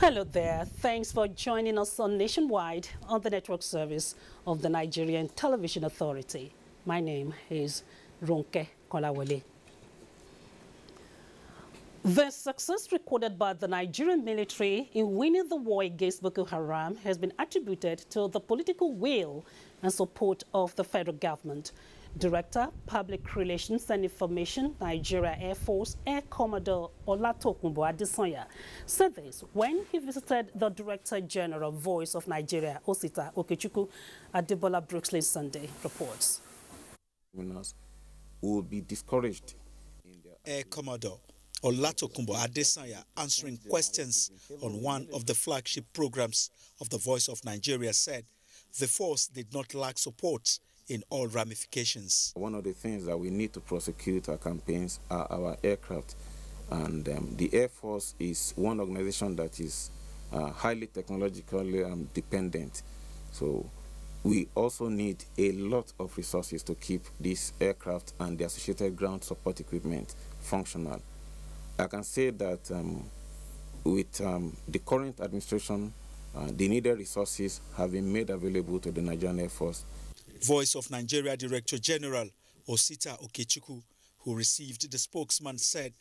Hello there. Thanks for joining us on Nationwide on the network service of the Nigerian Television Authority. My name is Ronke Kolawole. The success recorded by the Nigerian military in winning the war against Boko Haram has been attributed to the political will and support of the federal government. Director, Public Relations and Information, Nigeria Air Force Air Commodore Olatokunbo Adesanya said this when he visited the Director General Voice of Nigeria, Osita Okechukwu, at Debola Brooksland Sunday reports. Will be discouraged. Air Commodore Olatokunbo Adesanya answering questions on one of the flagship programs of the Voice of Nigeria said the force did not lack support in all ramifications. One of the things that we need to prosecute our campaigns are our aircraft. And the Air Force is one organization that is highly technologically dependent. So we also need a lot of resources to keep this aircraft and the associated ground support equipment functional. I can say that with the current administration, the needed resources have been made available to the Nigerian Air Force. Voice of Nigeria Director General Osita Okechukwu, who received the spokesman, said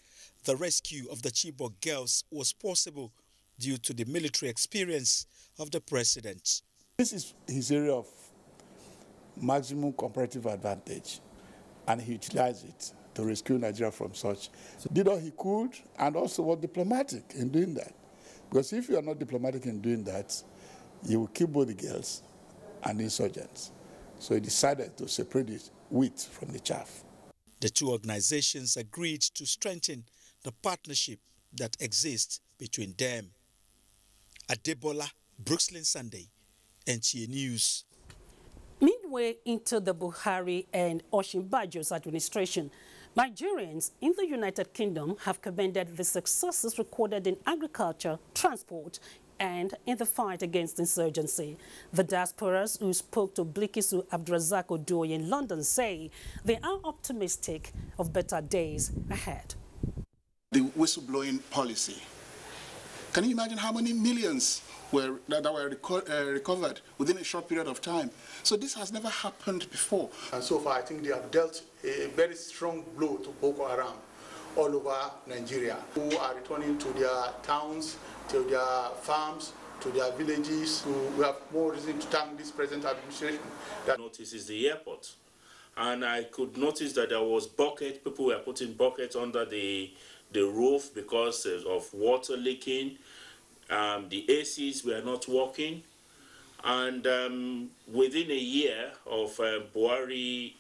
the rescue of the Chibok girls was possible due to the military experience of the president. This is his area of maximum comparative advantage, and he utilized it to rescue Nigeria from such. So did all he could, and also was diplomatic in doing that. Because if you are not diplomatic in doing that, you will kill both the girls and the insurgents. So he decided to separate the wheat from the chaff. The two organizations agreed to strengthen the partnership that exists between them. Adebola, Brooksland Sunday, NTA News. Midway into the Buhari and Osinbajo's administration, Nigerians in the United Kingdom have commended the successes recorded in agriculture, transport, and in the fight against insurgency. The diasporas who spoke to Blikisu Abdurazak Odoye in London say they are optimistic of better days ahead. The whistleblowing policy. Can you imagine how many millions that were recovered within a short period of time? So this has never happened before. And so far, I think they have dealt a very strong blow to Boko Haram all over Nigeria, who are returning to their towns, to their farms, to their villages. We have more reason to thank this present administration. That notices the airport, and I could notice that there was bucket. People were putting buckets under the roof because of water leaking. The ACs were not working, and within a year of Buhari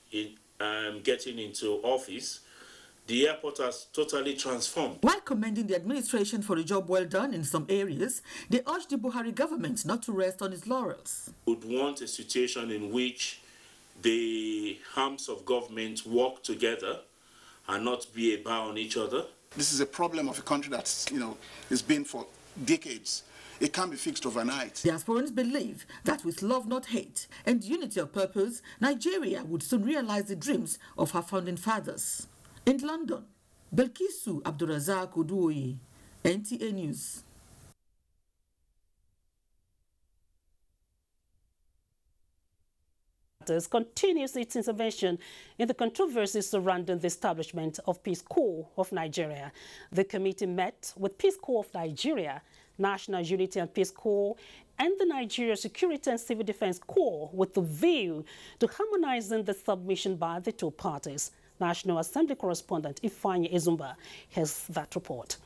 getting into office, the airport has totally transformed. While commending the administration for a job well done in some areas, they urged the Buhari government not to rest on its laurels. We would want a situation in which the arms of government work together and not be a bar on each other. This is a problem of a country that's, has been for decades. It can't be fixed overnight. Diasporans believe that with love, not hate, and unity of purpose, Nigeria would soon realize the dreams of her founding fathers. In London, Belkisu Abdurazak Odoye, NTA News. Continues its intervention in the controversies surrounding the establishment of Peace Corps of Nigeria. The committee met with Peace Corps of Nigeria, National Unity and Peace Corps, and the Nigeria Security and Civil Defense Corps with the view to harmonizing the submission by the two parties. National Assembly correspondent Ifeanyi Ezumba has that report.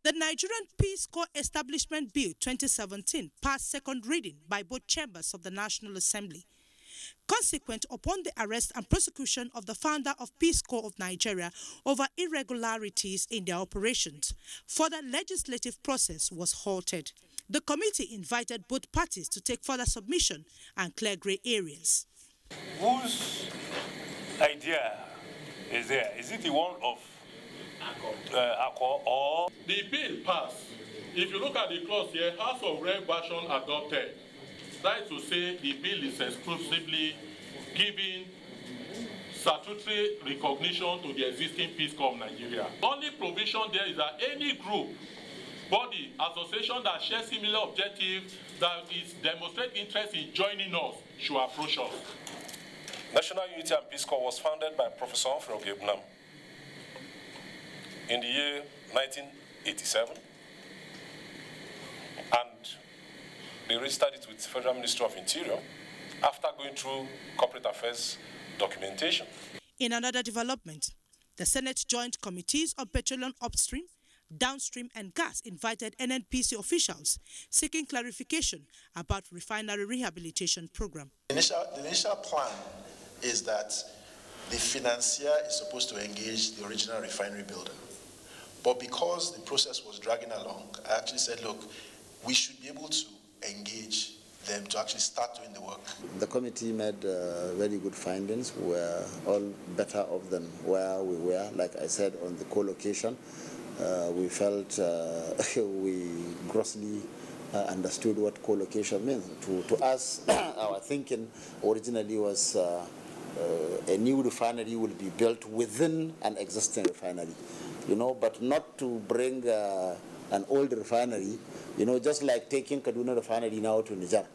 The Nigerian Peace Corps Establishment Bill 2017 passed second reading by both chambers of the National Assembly. Consequent upon the arrest and prosecution of the founder of Peace Corps of Nigeria over irregularities in their operations, further legislative process was halted. The committee invited both parties to take further submission and clear grey areas. Whose idea is there? Is it the one of ACO or? The bill passed. If you look at the clause here, House of Rep version adopted. That is to say the bill is exclusively giving statutory recognition to the existing Peace Corps of Nigeria. The only provision there is that any group body, association that shares similar objectives, that is demonstrate interest in joining us, should approach us. National Unity and Peace Corps was founded by Professor Humphrey Ogebunam in the year 1987, and they registered it with the Federal Ministry of Interior after going through corporate affairs documentation. In another development, the Senate Joint Committees on Petroleum Upstream, Downstream and Gas invited NNPC officials seeking clarification about refinery rehabilitation program. The initial plan is that the financier is supposed to engage the original refinery builder. But because the process was dragging along, I actually said, look, we should be able to engage them to actually start doing the work. The committee made very good findings. We were all better off than where we were. Like I said, on the co-location, we felt we grossly understood what co-location means. To us, our thinking originally was a new refinery will be built within an existing refinery, but not to bring an old refinery, just like taking Kaduna refinery now to Niger.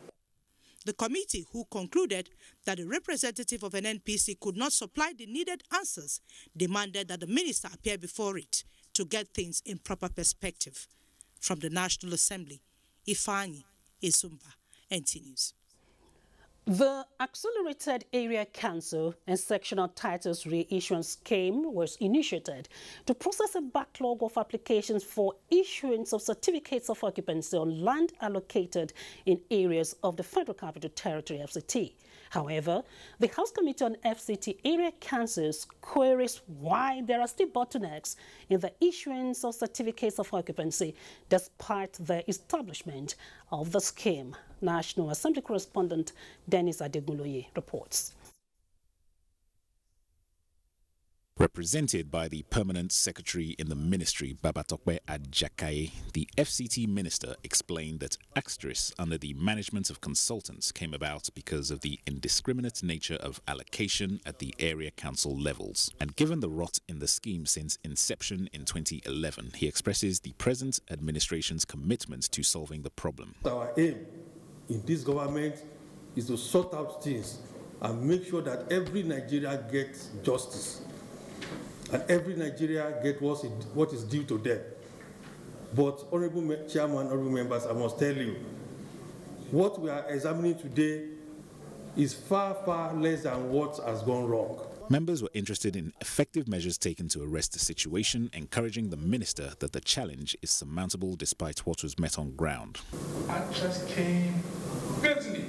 The committee, who concluded that a representative of an NPC could not supply the needed answers, demanded that the minister appear before it to get things in proper perspective. From the National Assembly, Ifeanyi Esumba, NT News. The Accelerated Area Council and Sectional Titles Reissuance Scheme was initiated to process a backlog of applications for issuance of certificates of occupancy on land allocated in areas of the Federal Capital Territory, FCT. However, the House Committee on FCT Area Councils queries why there are still bottlenecks in the issuance of certificates of occupancy despite the establishment of the scheme. National Assembly correspondent Dennis Adegunloye reports. Represented by the Permanent Secretary in the Ministry, Babatokwe Ajakaye, the FCT Minister explained that asterisk under the management of consultants came about because of the indiscriminate nature of allocation at the area council levels. And given the rot in the scheme since inception in 2011, he expresses the present administration's commitment to solving the problem. Our aim in this government is to sort out things and make sure that every Nigerian gets justice. And every Nigeria gets what is due to them. But, Honorable Chairman, Honorable Members, I must tell you, what we are examining today is far, far less than what has gone wrong. Members were interested in effective measures taken to arrest the situation, encouraging the minister that the challenge is surmountable despite what was met on ground. Interest came greatly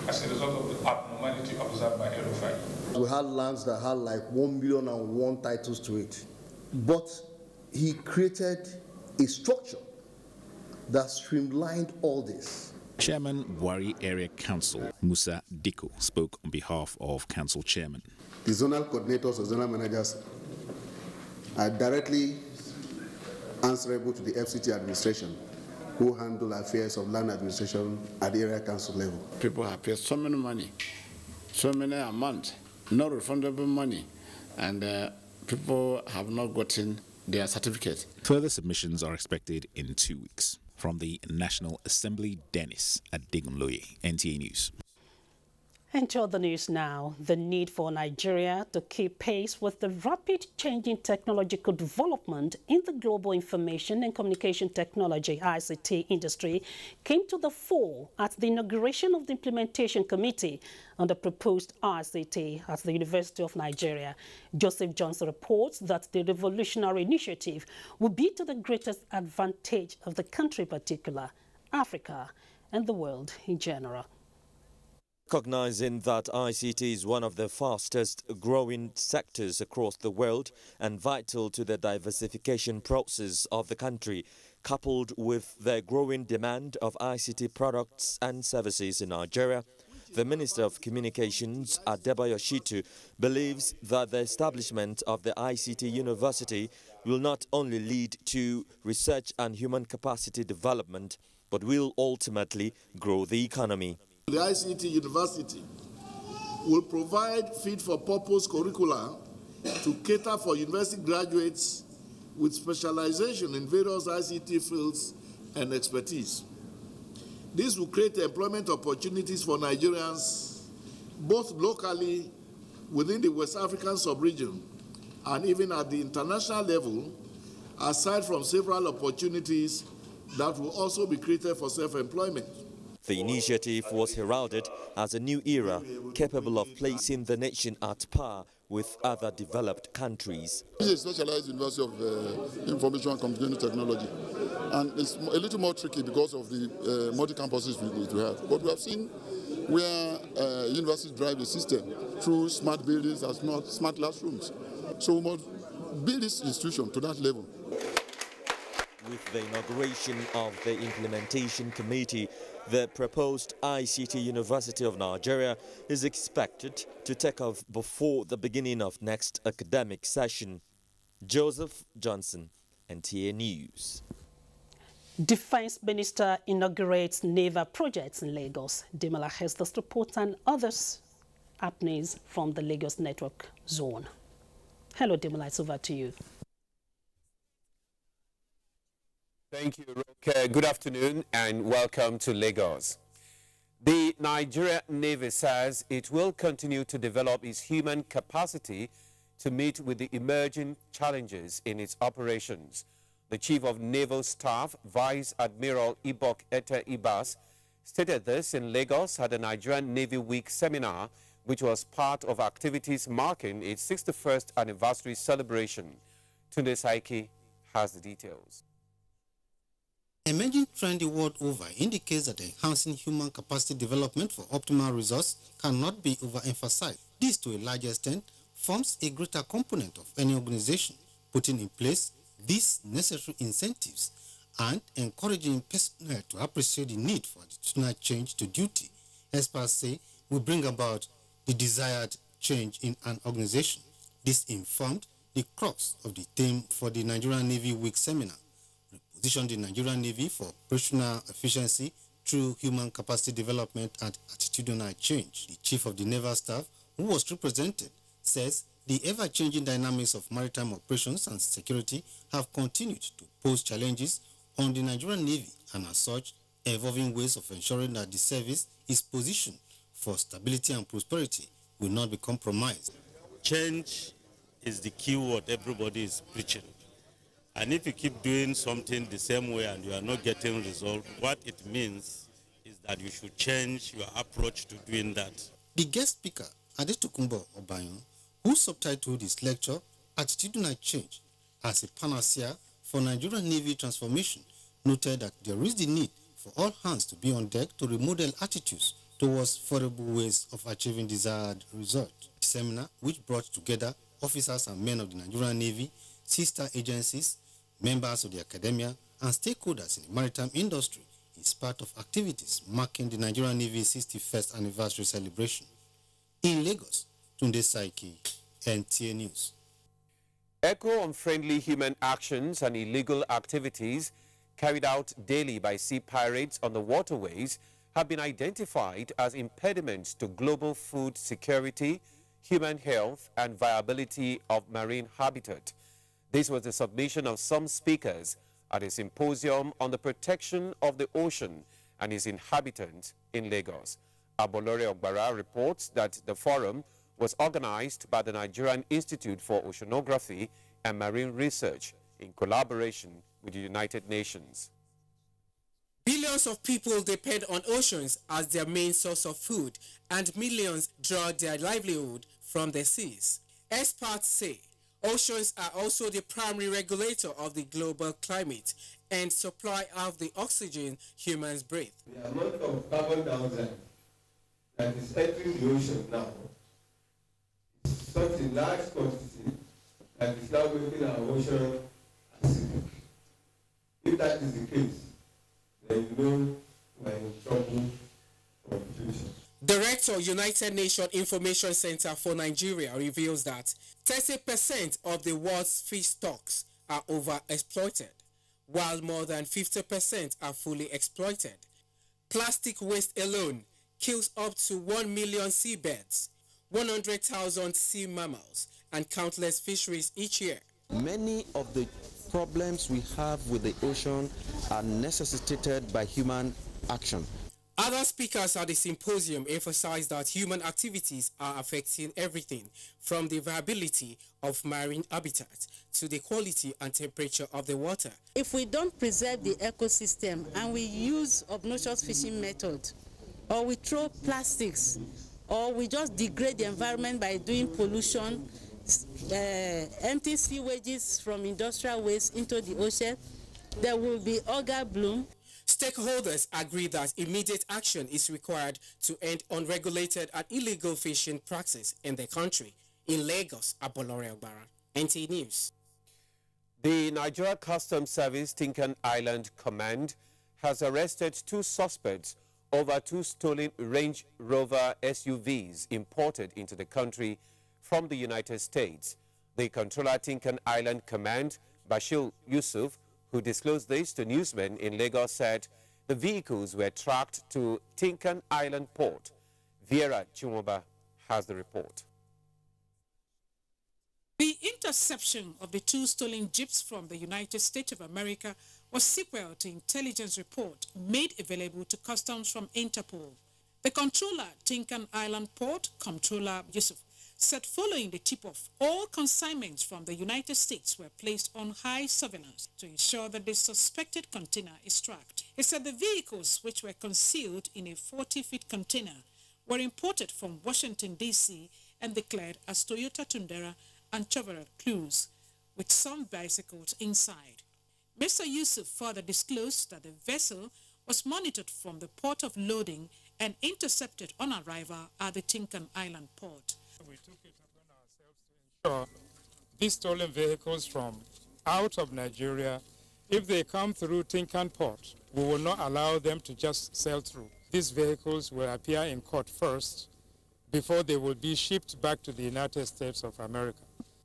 as a result of the abnormality observed by RFI. We had lands that had like 1,000,001 titles to it. But he created a structure that streamlined all this. Chairman Wari Area Council, Musa Diko, spoke on behalf of Council Chairman. The zonal coordinators or zonal managers are directly answerable to the FCT administration, who handle affairs of land administration at the area council level. People have paid so many money, so many amounts, no refundable money, and people have not gotten their certificate. Further submissions are expected in 2 weeks. From the National Assembly, Dennis Adegunloye, NTA News. Enter the news now. The need for Nigeria to keep pace with the rapid changing technological development in the global information and communication technology ICT industry came to the fore at the inauguration of the Implementation Committee on the proposed ICT at the University of Nigeria. Joseph Johnson reports that the revolutionary initiative will be to the greatest advantage of the country in particular, Africa, and the world in general. Recognizing that ICT is one of the fastest growing sectors across the world and vital to the diversification process of the country, coupled with the growing demand of ICT products and services in Nigeria, the Minister of Communications, Adebayo Shitu, believes that the establishment of the ICT University will not only lead to research and human capacity development, but will ultimately grow the economy. The ICT University will provide fit-for-purpose curricula to cater for university graduates with specialization in various ICT fields and expertise. This will create employment opportunities for Nigerians, both locally within the West African sub-region and even at the international level, aside from several opportunities that will also be created for self-employment. The initiative was heralded as a new era capable of placing the nation at par with other developed countries. This is a specialized University of Information and Communication Technology, and it's a little more tricky because of the multi-campuses we have. But we have seen where universities drive the system through smart buildings and smart classrooms. So we must build this institution to that level. With the inauguration of the Implementation Committee, the proposed ICT University of Nigeria is expected to take off before the beginning of next academic session. Joseph Johnson, NTA News. Defense Minister inaugurates naval projects in Lagos. Demola has this report and others happenings from the Lagos Network Zone. Hello, Demola, it's over to you. Thank you, Roke. Good afternoon and welcome to Lagos. The Nigerian Navy says it will continue to develop its human capacity to meet with the emerging challenges in its operations. The Chief of Naval Staff, Vice Admiral Ibok Ete Ibas, stated this in Lagos at the Nigerian Navy Week seminar, which was part of activities marking its 61st anniversary celebration. Tunde Saiki has the details. Emerging trend the world over indicates that enhancing human capacity development for optimal results cannot be overemphasized. This, to a large extent, forms a greater component of any organization, putting in place these necessary incentives and encouraging personnel to appreciate the need for attitudinal change to duty. Experts say will bring about the desired change in an organization. This informed the crux of the theme for the Nigerian Navy Week seminar. Position the Nigerian Navy for operational efficiency through human capacity development and attitudinal change. The Chief of the Naval Staff, who was represented, says the ever-changing dynamics of maritime operations and security have continued to pose challenges on the Nigerian Navy, and as such, evolving ways of ensuring that the service is positioned for stability and prosperity will not be compromised. Change is the key word everybody is preaching. And if you keep doing something the same way and you are not getting result, what it means is that you should change your approach to doing that. The guest speaker, Adetokunbo Obayan, who subtitled his lecture, Attitudinal Change as a Panacea for Nigerian Navy Transformation, noted that there is the need for all hands to be on deck to remodel attitudes towards favorable ways of achieving desired results. The seminar, which brought together officers and men of the Nigerian Navy, sister agencies, members of the academia, and stakeholders in the maritime industry, is part of activities marking the Nigerian Navy's 61st anniversary celebration. In Lagos, Tunde Saiki, NTA News. Echo on friendly human actions and illegal activities carried out daily by sea pirates on the waterways have been identified as impediments to global food security, human health, and viability of marine habitat. This was the submission of some speakers at a symposium on the protection of the ocean and its inhabitants in Lagos. Abolore Ogbara reports that the forum was organized by the Nigerian Institute for Oceanography and Marine Research in collaboration with the United Nations. Billions of people depend on oceans as their main source of food, and millions draw their livelihood from the seas. Experts say oceans are also the primary regulator of the global climate and supply of the oxygen humans breathe. The amount of carbon dioxide that is entering the ocean now is such a large quantity that is now making our ocean acidic. If that is the case, then you know we're in trouble for the future. Director, United Nations Information Center for Nigeria reveals that 30% of the world's fish stocks are overexploited, while more than 50% are fully exploited. Plastic waste alone kills up to 1 million seabirds, 100,000 sea mammals, and countless fisheries each year. Many of the Problems we have with the ocean are necessitated by human action. Other speakers at the symposium emphasized that human activities are affecting everything from the viability of marine habitats to the quality and temperature of the water. If we don't preserve the ecosystem and we use obnoxious fishing methods, or we throw plastics, or we just degrade the environment by doing pollution, empty sewages from industrial waste into the ocean, there will be algal bloom. Stakeholders agree that immediate action is required to end unregulated and illegal fishing practices in the country. In Lagos, Abolore Ogbara, NT News. The Nigeria Customs Service Tinkan Island Command has arrested 2 suspects over 2 stolen Range Rover SUVs imported into the country from the United States. The controller Tinkan Island Command, Bashir Yusuf, who disclosed this to newsmen in Lagos, said the vehicles were tracked to Tinkan Island Port. Vera Chimoba has the report. The interception of the 2 stolen jeeps from the United States of America was sequel to intelligence report made available to customs from Interpol. The controller, Tinkan Island Port, Comptroller Yusuf, said following the tip-off, all consignments from the United States were placed on high surveillance to ensure that the suspected container is tracked. He said the vehicles, which were concealed in a 40-foot container, were imported from Washington, D.C. and declared as Toyota Tundra and Chevrolet Cruze, with some bicycles inside. Mr. Yusuf further disclosed that the vessel was monitored from the port of loading and intercepted on arrival at the Tinkan Island port. We took it upon ourselves to ensure these stolen vehicles from out of Nigeria, if they come through Tinkan port, we will not allow them to just sail through. These vehicles will appear in court first before they will be shipped back to the United States of America.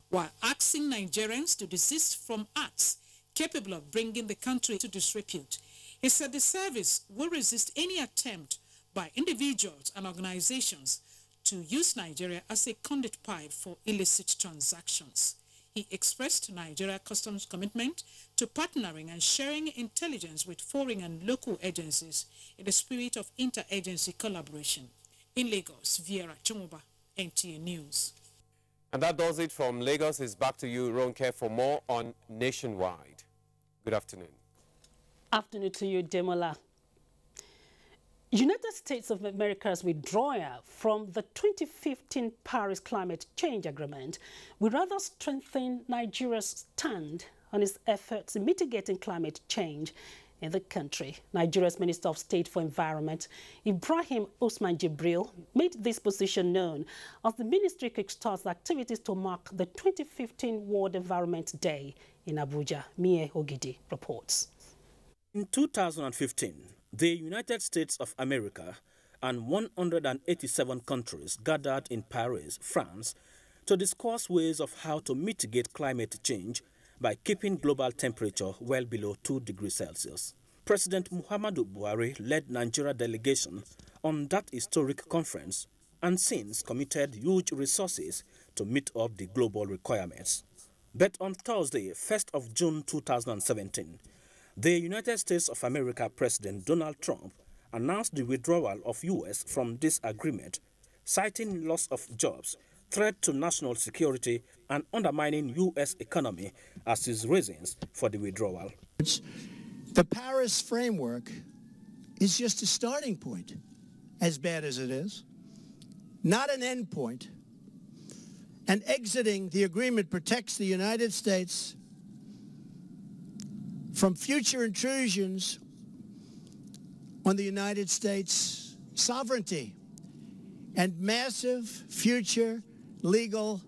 While asking Nigerians to desist from acts capable of bringing the country to disrepute, he said the service will resist any attempt by individuals and organizations to use Nigeria as a conduit pipe for illicit transactions. He expressed Nigeria Customs' commitment to partnering and sharing intelligence with foreign and local agencies in the spirit of interagency collaboration. In Lagos, Vera Chumuba, NTA News. And that does it from Lagos. It's back to you, Ronke, for more on Nationwide. Good afternoon. Afternoon to you, Demola. United States of America's withdrawal from the 2015 Paris Climate Change Agreement will rather strengthen Nigeria's stand on its efforts in mitigating climate change in the country. Nigeria's Minister of State for Environment, Ibrahim Osman Jibril, made this position known as the ministry kickstarts activities to mark the 2015 World Environment Day in Abuja. Mie Ogidi reports. In 2015, the United States of America and 187 countries gathered in Paris, France, to discuss ways of how to mitigate climate change by keeping global temperature well below 2 degrees Celsius. President Muhammadu Buhari led Nigeria delegation on that historic conference and since committed huge resources to meet up the global requirements. But on Thursday, 1st of June 2017, the United States of America President Donald Trump announced the withdrawal of U.S. from this agreement, citing loss of jobs, threat to national security, and undermining U.S. economy as his reasons for the withdrawal. The Paris framework is just a starting point, as bad as it is, not an end point. And exiting the agreement protects the United States from future intrusions on the United States sovereignty and massive future legal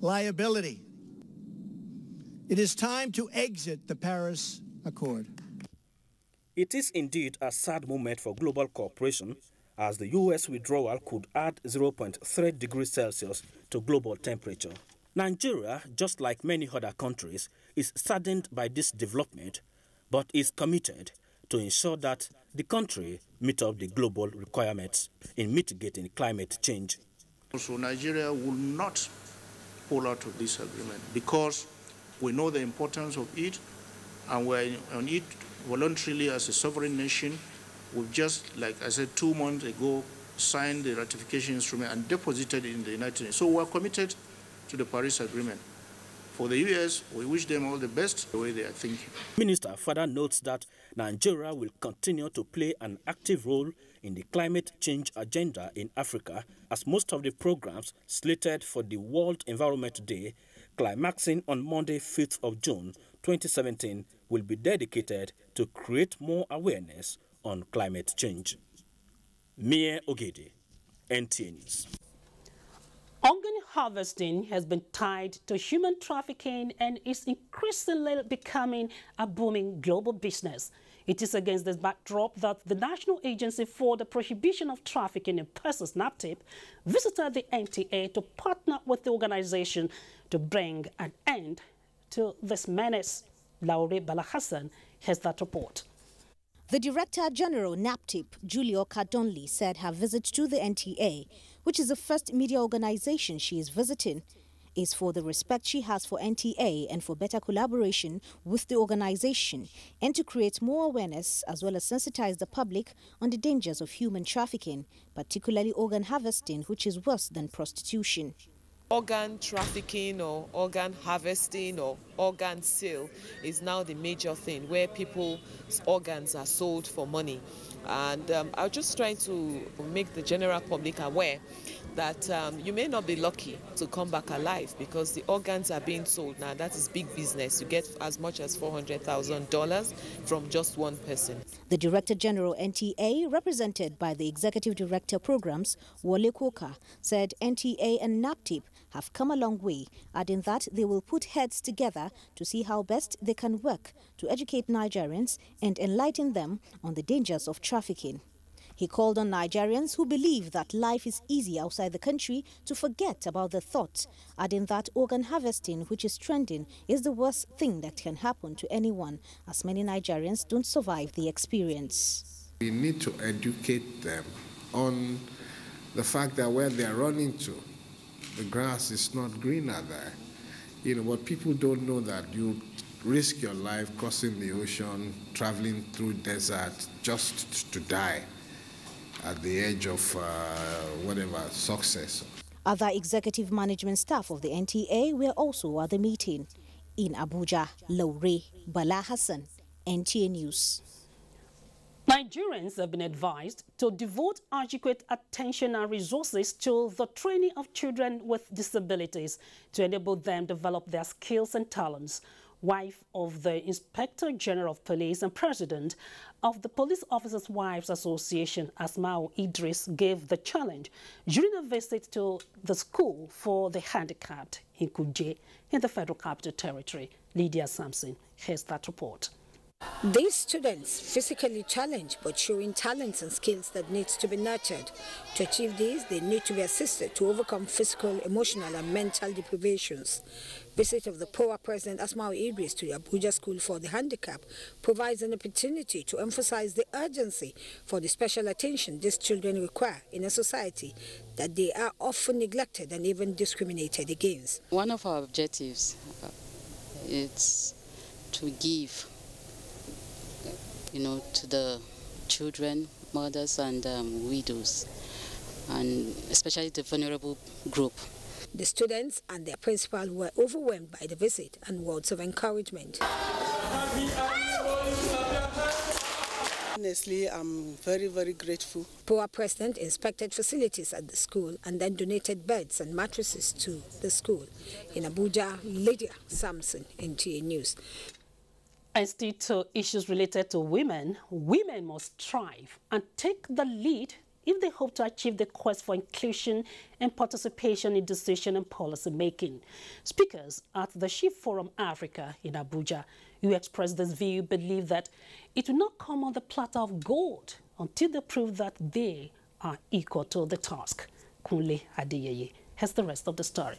liability. It is time to exit the Paris Accord. It is indeed a sad moment for global cooperation, as the U.S. withdrawal could add 0.3 degrees Celsius to global temperature. Nigeria, just like many other countries, is saddened by this development, but is committed to ensure that the country meet up the global requirements in mitigating climate change. So Nigeria will not pull out of this agreement because we know the importance of it, and we're on it voluntarily as a sovereign nation. We've just, like I said, 2 months ago, signed the ratification instrument and deposited it in the United Nations. So we're committed to the Paris Agreement. For the US, we wish them all the best the way they are thinking. Minister further notes that Nigeria will continue to play an active role in the climate change agenda in Africa, as most of the programs slated for the World Environment Day, climaxing on Monday, 5th of June 2017, will be dedicated to create more awareness on climate change. Mie Ogede, NTA News. Organ harvesting has been tied to human trafficking and is increasingly becoming a booming global business. It is against this backdrop that the National Agency for the Prohibition of Trafficking in Persons, NAPTIP, visited the NTA to partner with the organization to bring an end to this menace. Laure Balahassan has that report. The Director General NAPTIP, Julio Cardonli, said her visit to the NTA, which is the first media organization she is visiting, is for the respect she has for NTA and for better collaboration with the organization and to create more awareness as well as sensitize the public on the dangers of human trafficking, particularly organ harvesting, which is worse than prostitution. Organ trafficking or organ harvesting or organ sale is now the major thing where people's organs are sold for money. And I'm just trying to make the general public aware that you may not be lucky to come back alive because the organs are being sold now. That is big business. You get as much as $400,000 from just one person. The Director General NTA, represented by the Executive Director Programs, Wole Koka, said NTA and NAPTIP have come a long way, adding that they will put heads together to see how best they can work to educate Nigerians and enlighten them on the dangers of trafficking. He called on Nigerians who believe that life is easy outside the country to forget about the thought, adding that organ harvesting, which is trending, is the worst thing that can happen to anyone, as many Nigerians don't survive the experience. We need to educate them on the fact that where they are running to, the grass is not greener there. But people don't know that you risk your life crossing the ocean, traveling through desert just to die at the edge of success. Other executive management staff of the NTA were also at the meeting. In Abuja, Laure Balahassan, NTA News. Nigerians have been advised to devote adequate attention and resources to the training of children with disabilities to enable them develop their skills and talents. Wife of the Inspector General of Police and President of the Police Officers' Wives Association, Asma'u Idris, gave the challenge during a visit to the school for the handicapped in Kuje in the Federal Capital Territory. Lydia Sampson has that report. These students, physically challenged but showing talents and skills that needs to be nurtured. To achieve this, they need to be assisted to overcome physical, emotional and mental deprivations. Visit of the POA President Asma'u Idris to the Abuja School for the Handicapped provides an opportunity to emphasize the urgency for the special attention these children require in a society that they are often neglected and even discriminated against. One of our objectives is to give to the children, mothers and widows, and especially the vulnerable group. The students and their principal were overwhelmed by the visit and words of encouragement. Honestly, I'm very, very grateful. POA President inspected facilities at the school and then donated beds and mattresses to the school. In Abuja, Lydia Sampson, NTA News. And still to issues related to women, women must strive and take the lead if they hope to achieve the quest for inclusion and participation in decision and policy making. Speakers at the She Forum Africa in Abuja, who expressed this view, believe that it will not come on the platter of gold until they prove that they are equal to the task. Kunle Adeyeye has the rest of the story.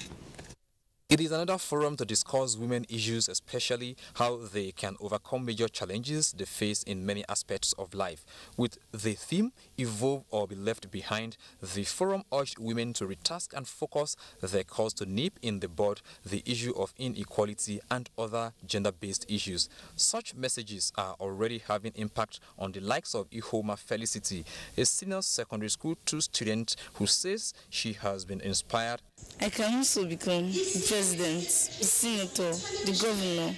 It is another forum to discuss women issues, especially how they can overcome major challenges they face in many aspects of life. With the theme, Evolve or Be Left Behind, the forum urged women to retask and focus their cause to nip in the bud the issue of inequality and other gender-based issues. Such messages are already having impact on the likes of Ihoma Felicity, a senior secondary school 2 student who says she has been inspired. I can also become the president, the senator, the governor.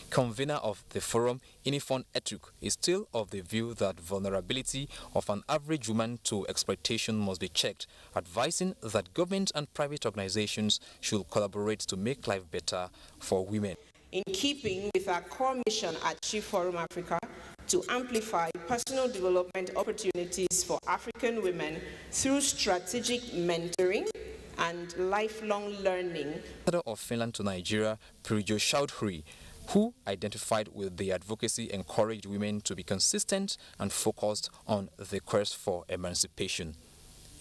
Convener of the forum, Inifon Etuk, is still of the view that vulnerability of an average woman to exploitation must be checked, advising that government and private organizations should collaborate to make life better for women. In keeping with our core mission at Chief Forum Africa to amplify personal development opportunities for African women through strategic mentoring and lifelong learning. Ambassador of Finland to Nigeria, Prijo Chaudhry, who identified with the advocacy, encouraged women to be consistent and focused on the quest for emancipation.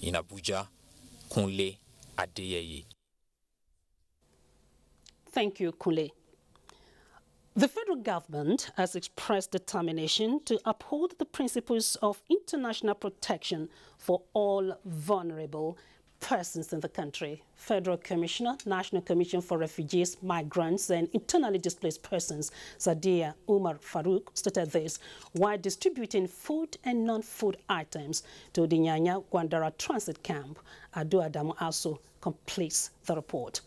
In Abuja, Kunle Adeyeye. Thank you, Kunle. The federal government has expressed determination to uphold the principles of international protection for all vulnerable persons in the country. Federal Commissioner, National Commission for Refugees, Migrants and Internally Displaced Persons, Sadia Umar Farouk, stated this while distributing food and non-food items to the Nyanya Gwandara Transit Camp. Adu Adamu also completes the report.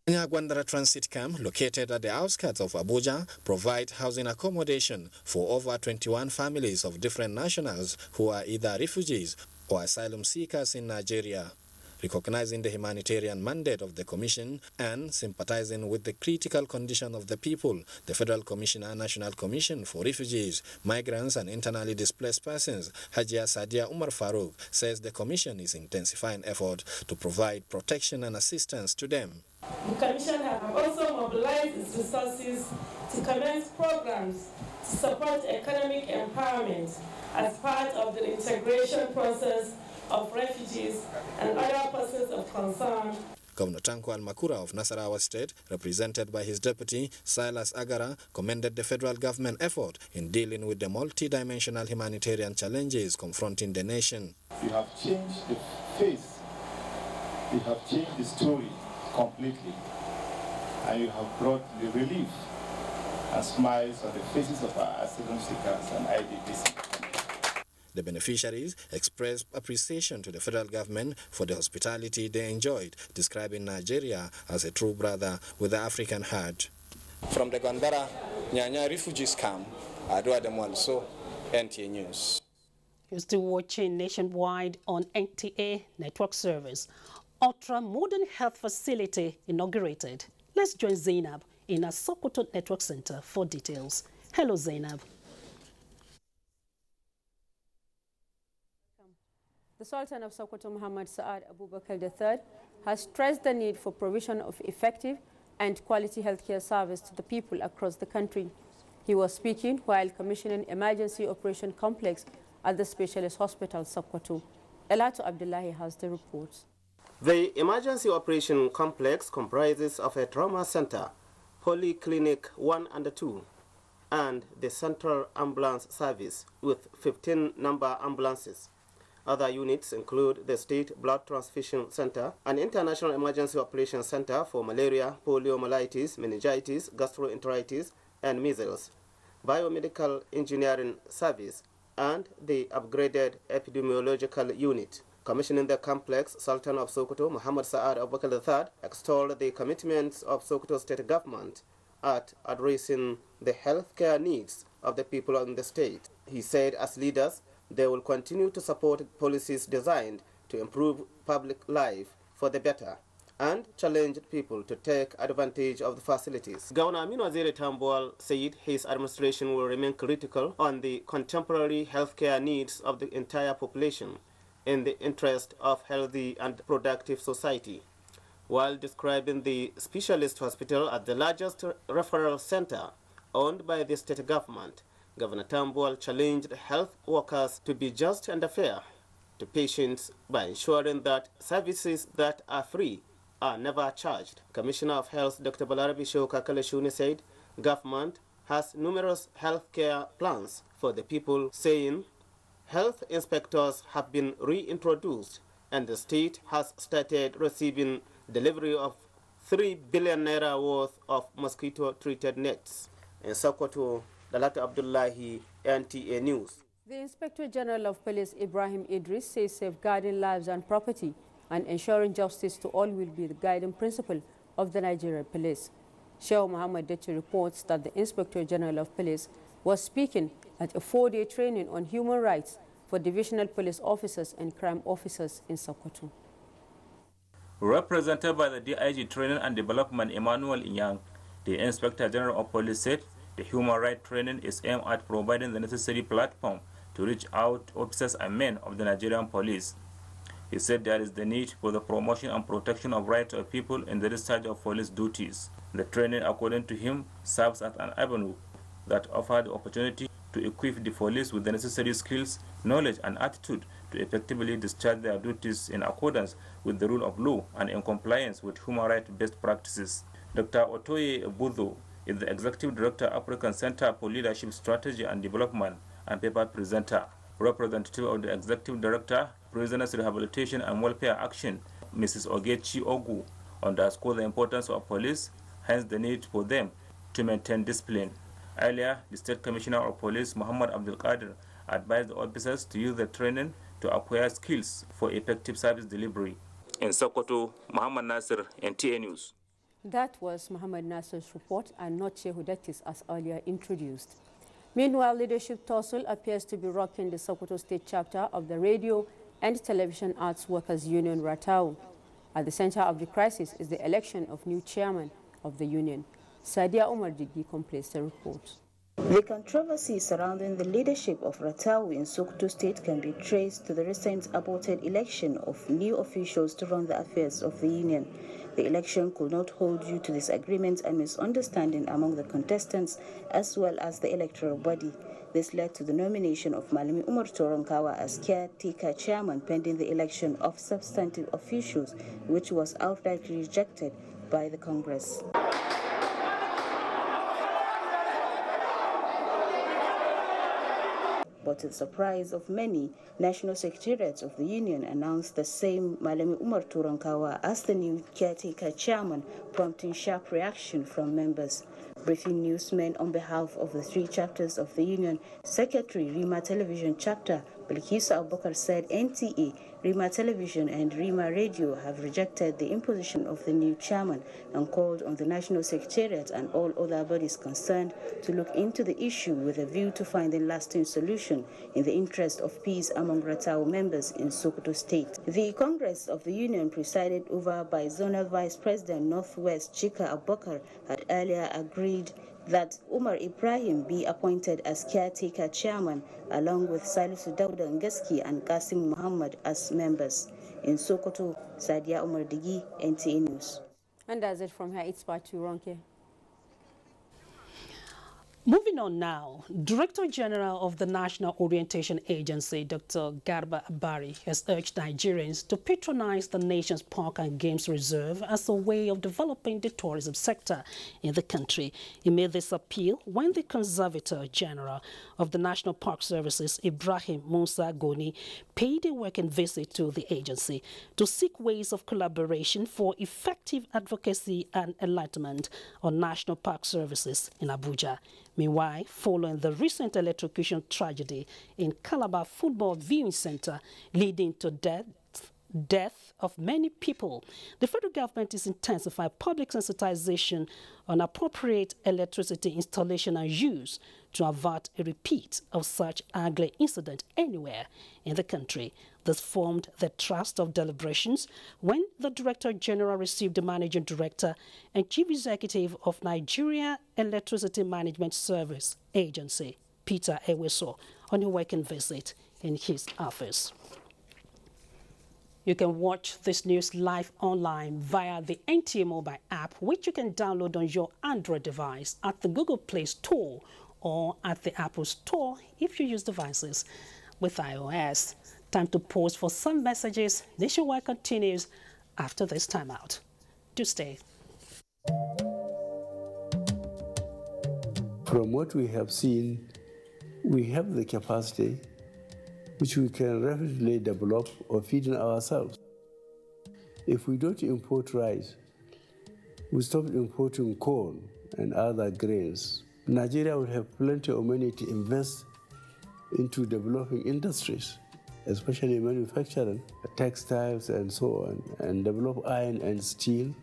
Gwandara Transit Camp, located at the outskirts of Abuja, provide housing accommodation for over 21 families of different nationals who are either refugees or asylum seekers in Nigeria. Recognizing the humanitarian mandate of the Commission and sympathizing with the critical condition of the people, the Federal Commissioner, National Commission for Refugees, Migrants and Internally Displaced Persons, Hajia Sadia Umar Farouk, says the Commission is intensifying effort to provide protection and assistance to them. The Commission has also mobilized its resources to commence programs to support economic empowerment as part of the integration process of refugees and other persons of concern. Governor Tanko Al-Makura of Nasarawa State, represented by his deputy, Silas Agara, commended the federal government effort in dealing with the multi-dimensional humanitarian challenges confronting the nation. You have changed the face, you have changed the story completely, and you have brought the relief and smiles on the faces of our asylum seekers and IDPs. The beneficiaries expressed appreciation to the federal government for the hospitality they enjoyed, describing Nigeria as a true brother with the African heart. From the Gwandara Nyanya refugees camp, Adu Adamu also, NTA News. You're still watching nationwide on NTA network service. Ultra-modern health facility inaugurated. Let's join Zainab in our Sokoto Network Center for details. Hello, Zainab. The Sultan of Sokoto, Muhammad Saad Abubakar III, has stressed the need for provision of effective and quality healthcare service to the people across the country. He was speaking while commissioning emergency operation complex at the Specialist Hospital, Sokoto. Elato Abdullahi has the reports. The emergency operation complex comprises of a trauma center, polyclinic 1 and 2, and the central ambulance service with 15 number ambulances. Other units include the State Blood Transfusion Center, an International Emergency Operations Center for malaria, poliomyelitis, meningitis, gastroenteritis, and measles, Biomedical Engineering Service, and the upgraded Epidemiological Unit. Commissioning the complex, Sultan of Sokoto, Muhammad Saad Abubakar III, extolled the commitments of Sokoto State Government at addressing the healthcare needs of the people in the state. He said as leaders, they will continue to support policies designed to improve public life for the better and challenge people to take advantage of the facilities. Governor Aminu Waziri Tambuwal said his administration will remain critical on the contemporary healthcare needs of the entire population in the interest of healthy and productive society. While describing the specialist hospital as the largest referral center owned by the state government, Governor Tambuwal challenged health workers to be just and fair to patients by ensuring that services that are free are never charged. Commissioner of Health Dr. Balarabisho Kakaleshuni said government has numerous healthcare plans for the people, saying health inspectors have been reintroduced and the state has started receiving delivery of 3 billion naira worth of mosquito-treated nets. In Sokoto, Dalata Abdullahi, NTA News. The Inspector General of Police, Ibrahim Idris, says safeguarding lives and property and ensuring justice to all will be the guiding principle of the Nigerian police. Sheikh Muhammad Dechi reports that the Inspector General of Police was speaking at a 4-day training on human rights for divisional police officers and crime officers in Sokoto. Represented by the DIG Training and Development Emmanuel Inyang, the Inspector General of Police said the human rights training is aimed at providing the necessary platform to reach out officers and men of the Nigerian police. He said there is the need for the promotion and protection of rights of people in the discharge of police duties. The training, according to him, serves as an avenue that offers the opportunity to equip the police with the necessary skills, knowledge and attitude to effectively discharge their duties in accordance with the rule of law and in compliance with human rights best practices. Dr. Otoye Ebudo is the Executive Director, African Center for Leadership Strategy and Development and paper presenter. Representative of the Executive Director, Prisoners Rehabilitation and Welfare Action, Mrs. Ogechi Ogu, underscored the importance of police, hence the need for them to maintain discipline. Earlier, the State Commissioner of Police, Muhammad Abdul Qadir, advised the officers to use the training to acquire skills for effective service delivery. In Sokoto, Muhammad Nasir, NTA News. That was Muhammad Nasir's report and not Shehudatis as earlier introduced. Meanwhile, leadership tussle appears to be rocking the Sokoto State chapter of the Radio and Television Arts Workers Union, Ratau. At the center of the crisis is the election of new chairman of the union. Sadia Omar Digi completes the report. The controversy surrounding the leadership of Ratau in Sokoto State can be traced to the recent aborted election of new officials to run the affairs of the union. The election could not hold due to disagreements and misunderstanding among the contestants as well as the electoral body. This led to the nomination of Malami Umar Toronkawa as caretaker chairman pending the election of substantive officials, which was outrightly rejected by the Congress. But to the surprise of many, national secretariats of the union announced the same Malami Umar Toronkawa as the new caretaker chairman, prompting sharp reaction from members. Briefing newsmen on behalf of the 3 chapters of the union, Secretary Rima Television Chapter Bilkisa Abubakar said NTA, Rima Television and Rima Radio have rejected the imposition of the new chairman and called on the National Secretariat and all other bodies concerned to look into the issue with a view to finding lasting solution in the interest of peace among Ratau members in Sokoto State. The Congress of the Union, presided over by Zonal Vice President Northwest Chika Abubakar, had earlier agreed that Umar Ibrahim be appointed as caretaker chairman, along with Salisu Dauda Ngeski and Qasim Muhammad as members. In Sokoto, Sadia Umar Digi, NTA News. And that's it from here. It's part 2, Ronke. Moving on now, Director General of the National Orientation Agency, Dr. Garba Abari, has urged Nigerians to patronize the nation's park and games reserve as a way of developing the tourism sector in the country. He made this appeal when the Conservator General of the National Park Services, Ibrahim Musa Goni, paid a working visit to the agency to seek ways of collaboration for effective advocacy and enlightenment on national park services in Abuja. Meanwhile, following the recent electrocution tragedy in Calabar Football Viewing Center leading to death of many people, the federal government is intensifying public sensitization on appropriate electricity installation and use to avert a repeat of such ugly incident anywhere in the country. This formed the thrust of deliberations when the Director General received the Managing Director and Chief Executive of Nigeria Electricity Management Service Agency, Peter Eweso, on a working visit in his office. You can watch this news live online via the NTA mobile app, which you can download on your Android device at the Google Play Store or at the Apple Store if you use devices with iOS. Time to pause for some messages. Nationwide continues after this timeout. Do stay. From what we have seen, we have the capacity which we can rapidly develop or feed in ourselves. If we don't import rice, we stop importing corn and other grains, Nigeria will have plenty of money to invest into developing industries, especially manufacturing, textiles and so on, and develop iron and steel,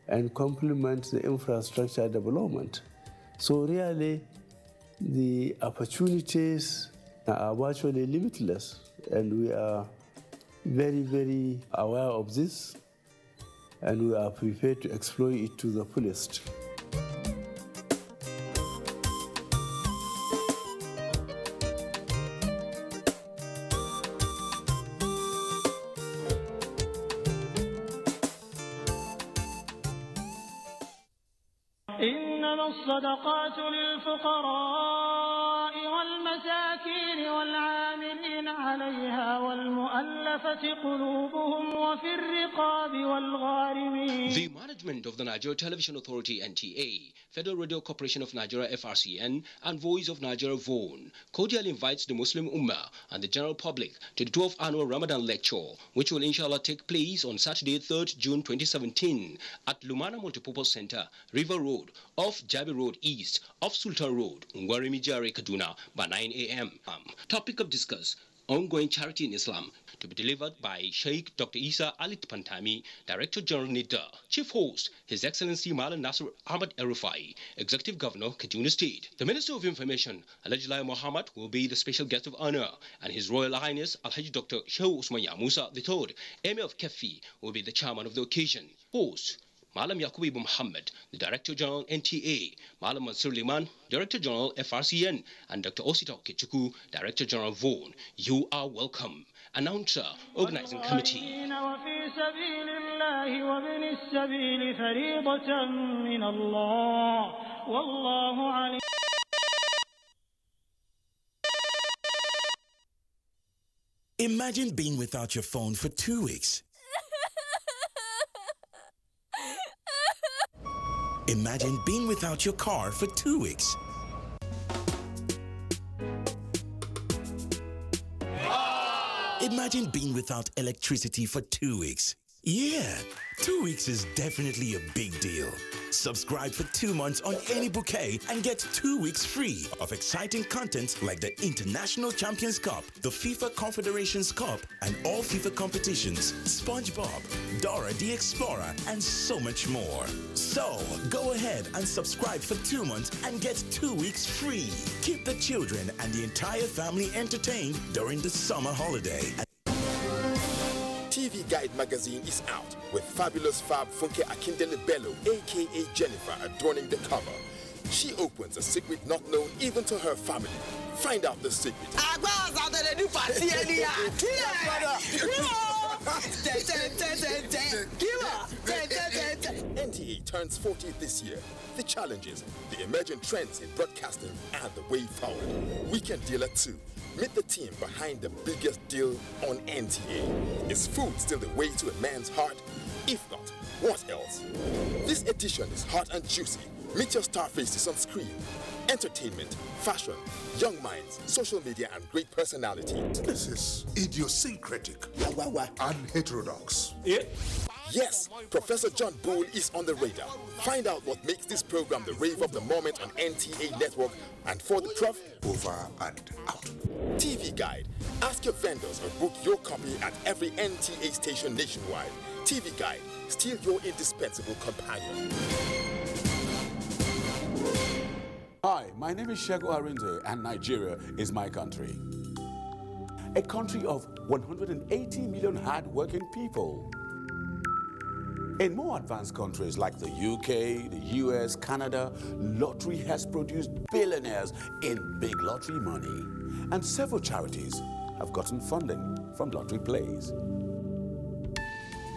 and complement the infrastructure development. So really, the opportunities are virtually limitless, and we are very, very aware of this, and we are prepared to exploit it to the fullest. إنما الصدقات للفقراء والمساكين والعاملين عليها والمؤلفة قلوبهم وفي الرقاب والغارمين. The management of the Nigeria Television Authority NTA, Federal Radio Corporation of Nigeria FRCN, and Voice of Nigeria VON cordially invites the Muslim Ummah and the general public to the 12th annual Ramadan lecture, which will inshallah take place on Saturday, 3rd June 2017 at Lumana Multipurpose Center, River Road, off Jabi Road East, off Sultan Road, Ngwarimi Jare, Kaduna, by 9 a.m. Topic of discuss: ongoing charity in Islam, to be delivered by Sheikh Dr. Isa Alit Pantami, Director General NIDA. Chief host, His Excellency Malan Nasir Ahmad Erufai, Executive Governor, Kaduna State. The Minister of Information, Alhaji Lai Mohammed, will be the special guest of honor, and His Royal Highness Alhaji Dr. Shehu Usman Yamusa III, Emir of Kefi, will be the chairman of the occasion. Host, Malam Yakubu Muhammad, the Director General NTA, Malam Mansur Liman, Director General FRCN, and Dr. Osita Okechuku, Director General VON. You are welcome. Announcer, Organizing Committee. Imagine being without your phone for 2 weeks. Imagine being without your car for 2 weeks. Imagine being without electricity for 2 weeks. Yeah, 2 weeks is definitely a big deal. Subscribe for 2 months on any bouquet and get 2 weeks free of exciting content like the International Champions Cup, the FIFA Confederations Cup, and all FIFA competitions, SpongeBob, Dora the Explorer, and so much more. So, go ahead and subscribe for 2 months and get 2 weeks free. Keep the children and the entire family entertained during the summer holiday. TV Guide magazine is out with fabulous Fab Funke Akindele Bello, aka Jennifer, adorning the cover. She opens a secret not known even to her family. Find out the secret. NTA turns 40 this year. The challenges, the emerging trends in broadcasting, and the way forward. Weekend Dealer 2. Meet the team behind the biggest deal on NTA. Is food still the way to a man's heart? If not, what else? This edition is hot and juicy. Meet your star faces on screen. Entertainment, fashion, young minds, social media, and great personality. This is idiosyncratic and heterodox. Yes, Professor John Bull is on the radar. Find out what makes this program the rave of the moment on NTA Network, and for the Prof, over and out. TV Guide. Ask your vendors or book your copy at every NTA station nationwide. TV Guide, still your indispensable companion. Hi, my name is Shego Arinde, and Nigeria is my country. A country of 180 million hard-working people. In more advanced countries like the UK, the US, Canada, lottery has produced billionaires in big lottery money. And several charities have gotten funding from lottery plays.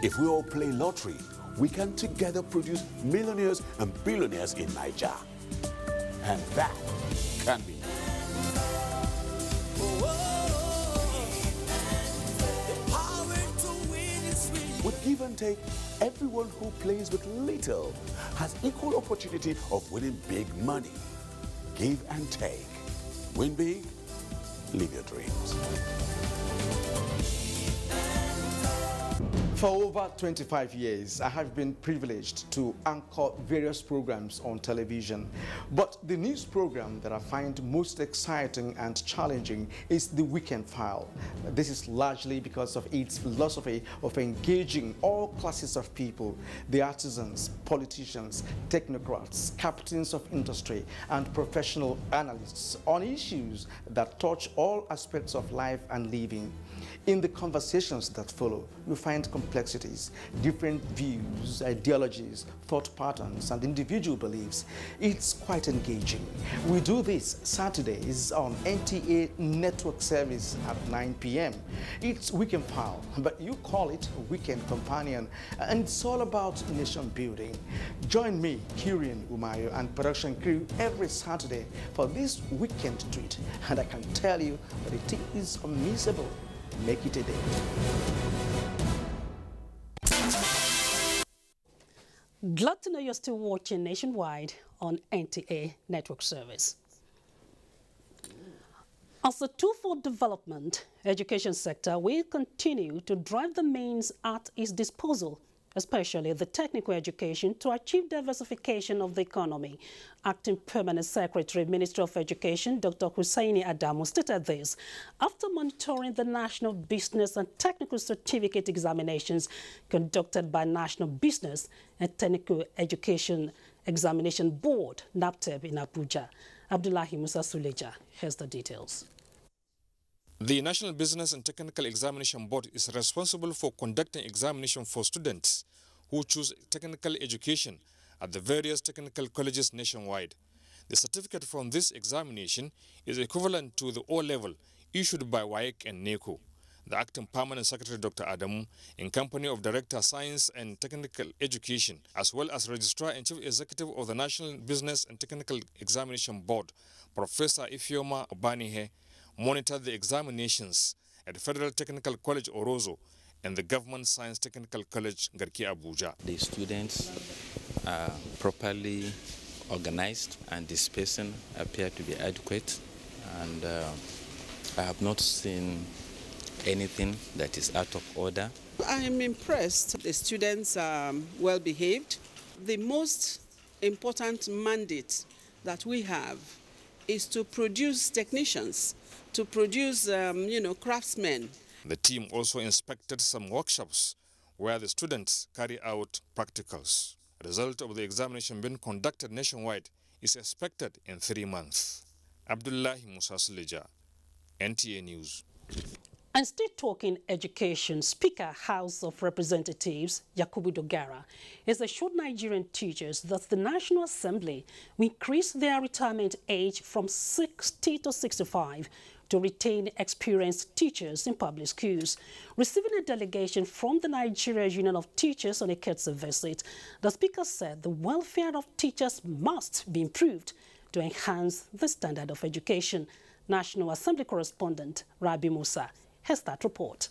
If we all play lottery, we can together produce millionaires and billionaires in Nigeria. And that can be. With give and take, everyone who plays with little has equal opportunity of winning big money. Give and take. Win big, live your dreams. For over 25 years, I have been privileged to anchor various programs on television. But the news program that I find most exciting and challenging is The Weekend File. This is largely because of its philosophy of engaging all classes of people, the artisans, politicians, technocrats, captains of industry, and professional analysts on issues that touch all aspects of life and living. In the conversations that follow, you find complexities, different views, ideologies, thought patterns, and individual beliefs. It's quite engaging. We do this Saturdays on NTA Network Service at 9 p.m. It's Weekend File, but you call it Weekend Companion, and it's all about nation building. Join me, Kirian Umayo, and production crew every Saturday for this weekend treat, and I can tell you that it is unmissable. Make it a day. Glad to know you're still watching Nationwide on NTA Network Service. As a tool for development, education sector will continue to drive the means at its disposal, especially the technical education, to achieve diversification of the economy. Acting Permanent Secretary, Ministry of Education, Dr. Hussaini Adamu, stated this after monitoring the National Business and Technical Certificate examinations conducted by National Business and Technical Education Examination Board, NAPTEB, in Abuja. Abdullahi Musa Suleja has the details. The National Business and Technical Examination Board is responsible for conducting examination for students who choose technical education at the various technical colleges nationwide. The certificate from this examination is equivalent to the O-level issued by WAEC and NECO. The Acting Permanent Secretary, Dr. Adamu, in company of Director Science and Technical Education, as well as Registrar and Chief Executive of the National Business and Technical Examination Board, Professor Ifeoma Obanihe, monitored the examinations at Federal Technical College Orozo and the Government Science Technical College Garki Abuja. The students are properly organized and the spacing appear to be adequate, and I have not seen anything that is out of order. I am impressed. The students are well behaved. The most important mandate that we have is to produce technicians, to produce, craftsmen. The team also inspected some workshops where the students carry out practicals. The result of the examination being conducted nationwide is expected in 3 months. Abdullahi Musa Suleja, NTA News. And still talking education, Speaker, House of Representatives, Yakubu Dogara, has assured Nigerian teachers that the National Assembly will increase their retirement age from 60 to 65 to retain experienced teachers in public schools. Receiving a delegation from the Nigerian Union of Teachers on a courtesy visit, the Speaker said the welfare of teachers must be improved to enhance the standard of education. National Assembly correspondent Rabi Musa has that report.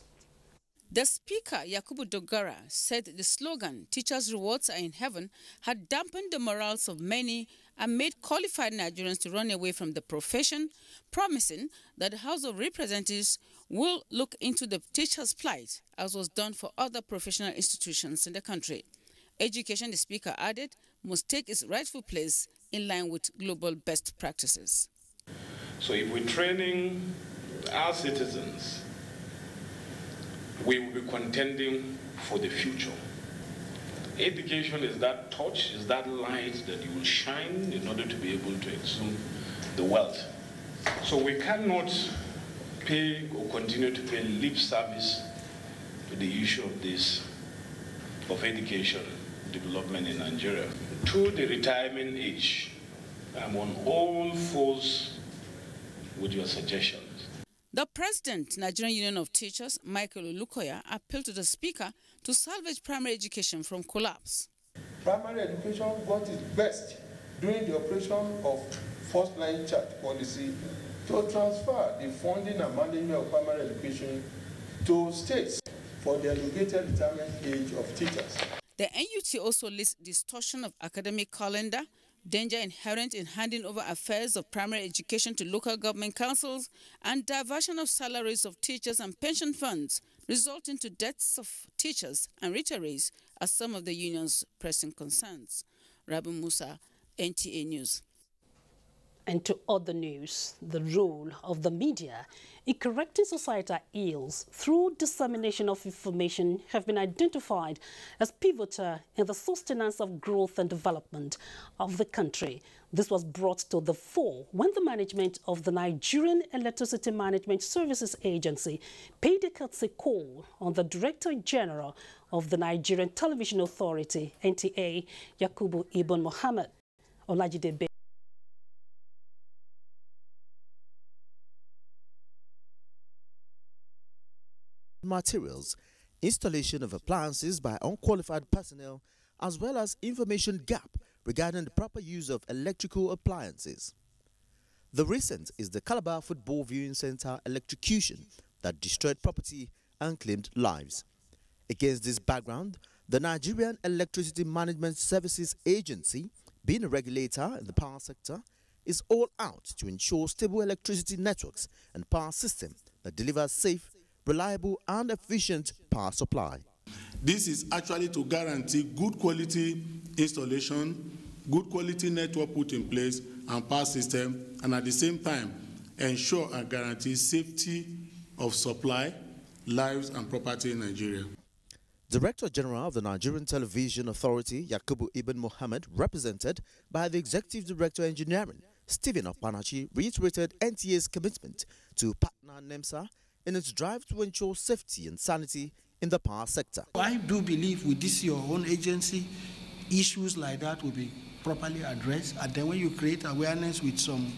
The Speaker, Yakubu Dogara, said the slogan, "Teachers' rewards are in heaven," had dampened the morals of many and made qualified Nigerians to run away from the profession, promising that the House of Representatives will look into the teachers' plight, as was done for other professional institutions in the country. Education, the Speaker added, must take its rightful place in line with global best practices. So if we're training our citizens, we will be contending for the future. Education is that torch, is that light that you will shine in order to be able to exhume the wealth. So we cannot pay or continue to pay lip service to the issue of education development in Nigeria. To the retirement age, I'm on all fours with your suggestions. The President, Nigerian Union of Teachers, Michael Olukoya, appealed to the Speaker to salvage primary education from collapse. Primary education got its best during the operation of first-line charge policy to transfer the funding and management of primary education to states for the allocated retirement age of teachers. The NUT also lists distortion of academic calendar, danger inherent in handing over affairs of primary education to local government councils, and diversion of salaries of teachers and pension funds, resulting to deaths of teachers and retirees as some of the union's pressing concerns. Rabu Musa, NTA News. And to other news, the role of the media in correcting societal ills through dissemination of information have been identified as pivotal in the sustenance of growth and development of the country. This was brought to the fore when the management of the Nigerian Electricity Management Services Agency paid a courtesy call on the Director General of the Nigerian Television Authority, NTA, Yakubu Ibn Mohammed. Olajide Bey. Materials, installation of appliances by unqualified personnel, as well as information gap regarding the proper use of electrical appliances. The recent is the Calabar Football Viewing Center electrocution that destroyed property and claimed lives. Against this background, the Nigerian Electricity Management Services Agency, being a regulator in the power sector, is all out to ensure stable electricity networks and power system that delivers safe, reliable and efficient power supply. This is actually to guarantee good quality installation, good quality network put in place and power system, and at the same time ensure and guarantee safety of supply, lives and property in Nigeria. Director General of the Nigerian Television Authority, Yakubu Ibn Mohammed, represented by the Executive Director Engineering, Stephen Opanachi, reiterated NTA's commitment to partner NEMSA in its drive to ensure safety and sanity in the power sector. I do believe with this your own agency, issues like that will be properly addressed, and then when you create awareness with some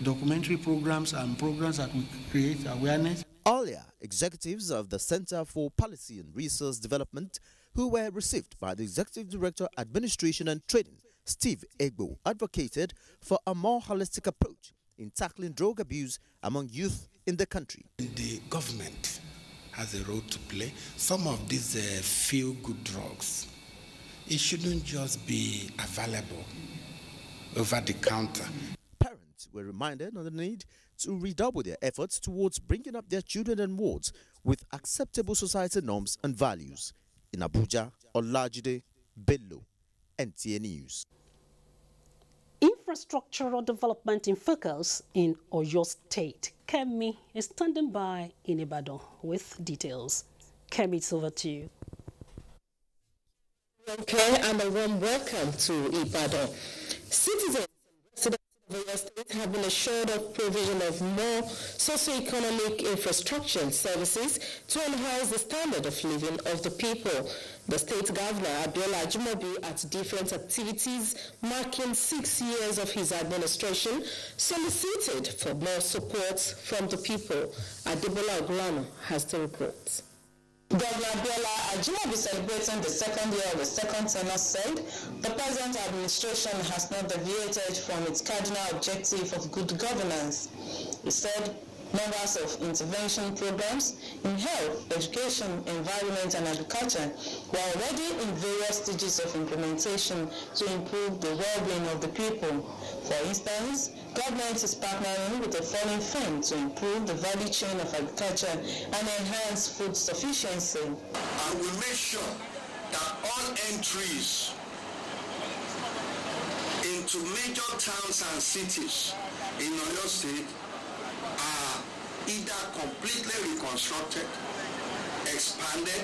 documentary programs and programs that will create awareness. Earlier, executives of the Center for Policy and Resource Development, who were received by the Executive Director Administration and Trading, Steve Egbo, advocated for a more holistic approach in tackling drug abuse among youth in the country. The government has a role to play. Some of these feel-good drugs, it shouldn't just be available over the counter. Parents were reminded on the need to redouble their efforts towards bringing up their children and wards with acceptable societal norms and values. In Abuja, Olajide Bello, NTA News. Infrastructural development in focus in Oyo State. Kemi is standing by in Ibadan with details. Kemi, it's over to you. Okay, and a warm welcome to Ibadan. Citizens of Oyo State have been assured of provision of more socio-economic infrastructure and services to enhance the standard of living of the people. The state governor, Abiola Ajimobi, at different activities marking 6 years of his administration, solicited for more support from the people. Adebola Ogulano has the report. Governor Abiola Ajimobi, celebrating the second year of the second tenure, said the present administration has not deviated from its cardinal objective of good governance. He said numbers of intervention programs in health, education, environment and agriculture were already in various stages of implementation to improve the well-being of the people. For instance, government is partnering with a foreign firm to improve the value chain of agriculture and enhance food sufficiency. And we make sure that all entries into major towns and cities in Oyo State are either completely reconstructed, expanded,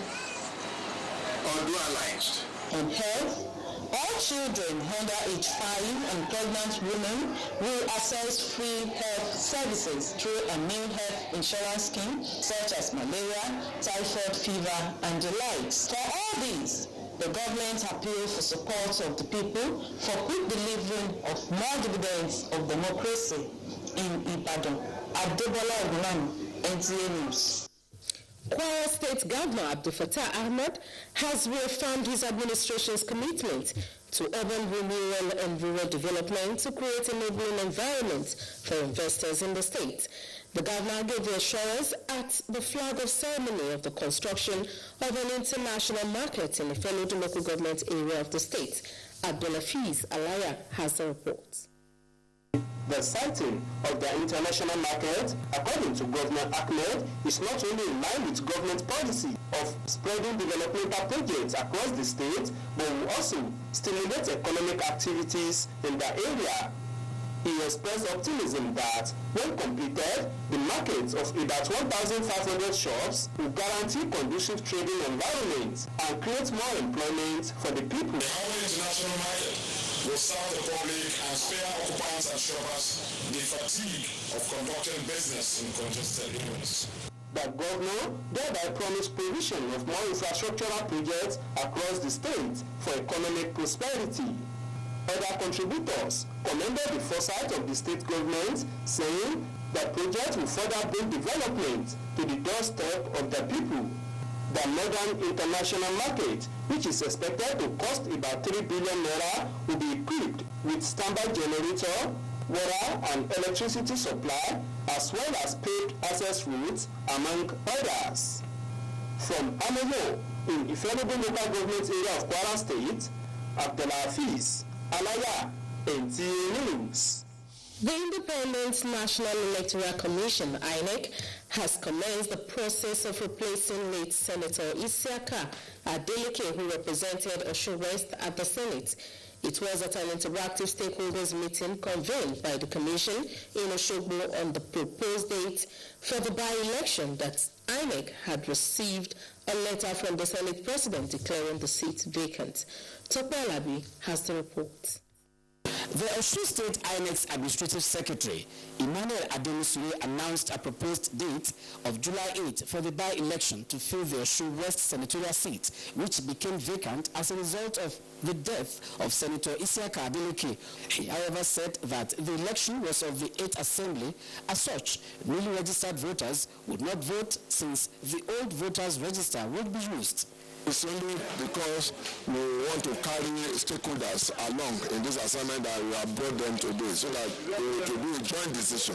or dualized. In health, all children under age 5 and pregnant women will access free health services through a new health insurance scheme such as malaria, typhoid fever, and the likes. For all these, the government appeals for support of the people for quick delivery of more dividends of democracy in Ibadan. Adebola Ogulano, NTA News. Kwara State Governor Abdul Fattah Ahmed has reaffirmed his administration's commitment to urban renewal and rural development to create an enabling environment for investors in the state. The governor gave the assurance at the flag-off ceremony of the construction of an international market in the Ifelodun local government area of the state. Abdulafiz Alaya has the report. The siting of the international market, according to Governor Ahmed, is not only in line with government policy of spreading developmental projects across the state, but will also stimulate economic activities in the area. He expressed optimism that, when completed, the markets of about 1,500 shops will guarantee conducive trading environments and create more employment for the people. The Harbour International Market will serve the public and spare occupants and shoppers the fatigue of conducting business in congested areas. The governor thereby promised provision of more infrastructural projects across the state for economic prosperity. Other contributors commended the foresight of the state government, saying the project will further bring development to the doorstep of the people. The modern international market, which is expected to cost about 3 billion naira, will be equipped with standby generator, water and electricity supply, as well as paved access routes, among others. From Amoyo, in Ifelodun local government area of Kwara State, Abdulafiz Alaya, NTA News. The Independent National Electoral Commission, INEC, has commenced the process of replacing late Senator Isiaka Adeleke, who represented Osun West at the Senate. It was at an interactive stakeholders meeting convened by the Commission in Osogbo on the proposed date for the by-election that INEC had received a letter from the Senate President declaring the seat vacant. Tope Alabi has the report. The Osun State INEC's Administrative Secretary, Emmanuel Ademusure, announced a proposed date of July 8 for the by-election to fill the Osun West senatorial seat, which became vacant as a result of the death of Senator Isiaka Adeleke. He, however, said that the election was of the 8th Assembly. As such, newly registered voters would not vote since the old voters' register would be used. It's only because we want to carry stakeholders along in this assignment that we have brought them to do it, so that to do a joint decision.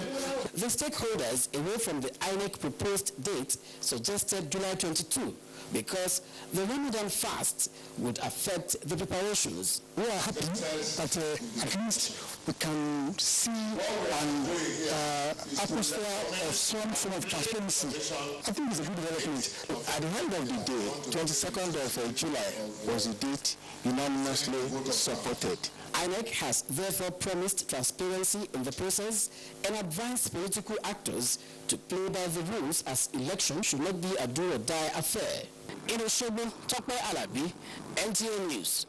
The stakeholders, away from the INEC proposed date, suggested July 22 because the Ramadan fast would affect the preparations. We are happy that at least we can see an atmosphere of some form of transparency. I think it's a good development. At the end of the day, 22nd of July was the date unanimously supported. INEC has therefore promised transparency in the process and advised political actors to play by the rules, as election should not be a do-or-die affair. In Osogbo, Tope Alabi, NTA News.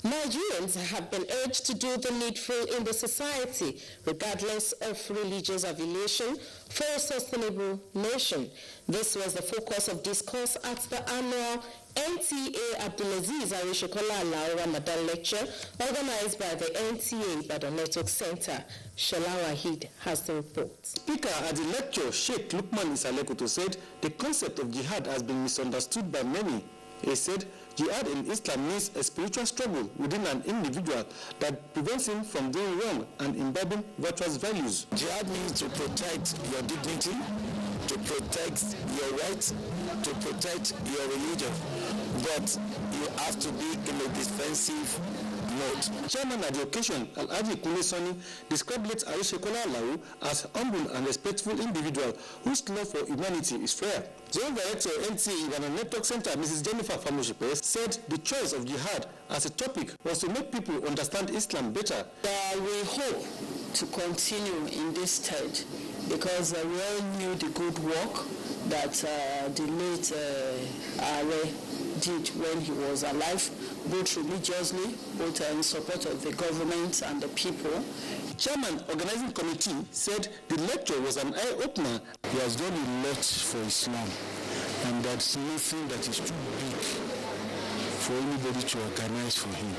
Nigerians have been urged to do the needful in the society, regardless of religious affiliation, for a sustainable nation. This was the focus of discourse at the annual NTA Abdulaziz Arishekola Alao Ramadan lecture organized by the NTA by the Network Center. Shola Wahid has the report. Speaker at the lecture, Sheikh Lukman Isalekoto, said the concept of jihad has been misunderstood by many. He said jihad in Islam means a spiritual struggle within an individual that prevents him from doing wrong and imbibing virtuous values. Jihad means to protect your dignity, to protect your rights, to protect your religion. But you have to be in a defensive mode. Chairman at the occasion, Alhaji Kule Soni, described late Arishekola Alao as a humble and respectful individual whose love for humanity is rare. Zone Director NTA Ibadan Network Center, Mrs. Jennifer Famushipe, said the choice of jihad as a topic was to make people understand Islam better. We hope to continue in this stage because we all knew the good work that the late Are did when he was alive, both religiously, both in support of the government and the people. Chairman Organizing Committee said the lecture was an eye-opener. He has done a lot for Islam, and that's nothing that is too big for anybody to organize for him.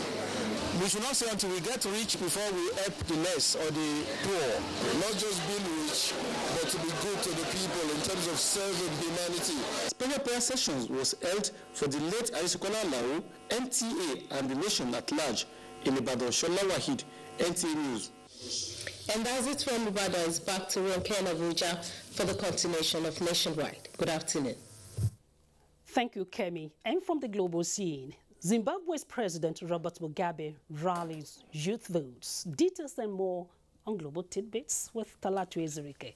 We should not say until we get rich before we help the less or the poor. Not just being rich, but to be good to the people in terms of serving humanity. Special prayer sessions was held for the late Arishekola Alao, NTA, and the nation at large in Ibadan. Shola Wahid, NTA News. And that's it from Ibadan. Back to Ronke and Abuja for the continuation of Nationwide. Good afternoon. Thank you, Kemi. And from the global scene, Zimbabwe's President Robert Mugabe rallies youth votes. Details and more on Global Tidbits with Talatu Ezirike.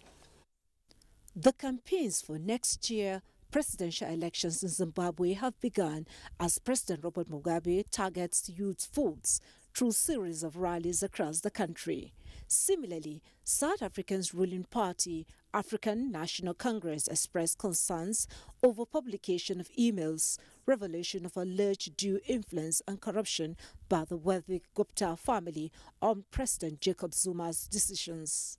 The campaigns for next year presidential elections in Zimbabwe have begun as President Robert Mugabe targets youth votes through series of rallies across the country. Similarly, South Africa's ruling party, African National Congress, expressed concerns over publication of emails, revelation of alleged due influence and corruption by the wealthy Gupta family on President Jacob Zuma's decisions.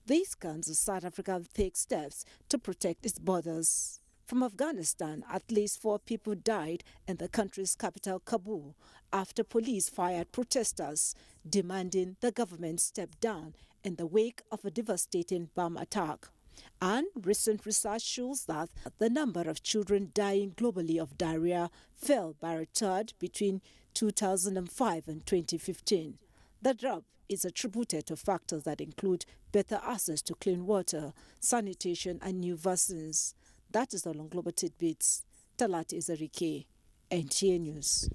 This comes as South Africa takes steps to protect its borders. From Afghanistan, at least 4 people died in the country's capital, Kabul, after police fired protesters demanding the government step down in the wake of a devastating bomb attack. And recent research shows that the number of children dying globally of diarrhea fell by a third between 2005 and 2015. The drop is attributed to factors that include better access to clean water, sanitation, and new vaccines. That is all on Global Tidbits. Talatu Ezirike, NTA News.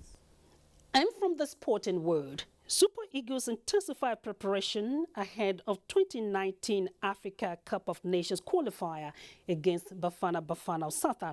And from the sporting world, Super Eagles intensify preparation ahead of 2019 Africa Cup of Nations qualifier against Bafana Bafana of South Africa.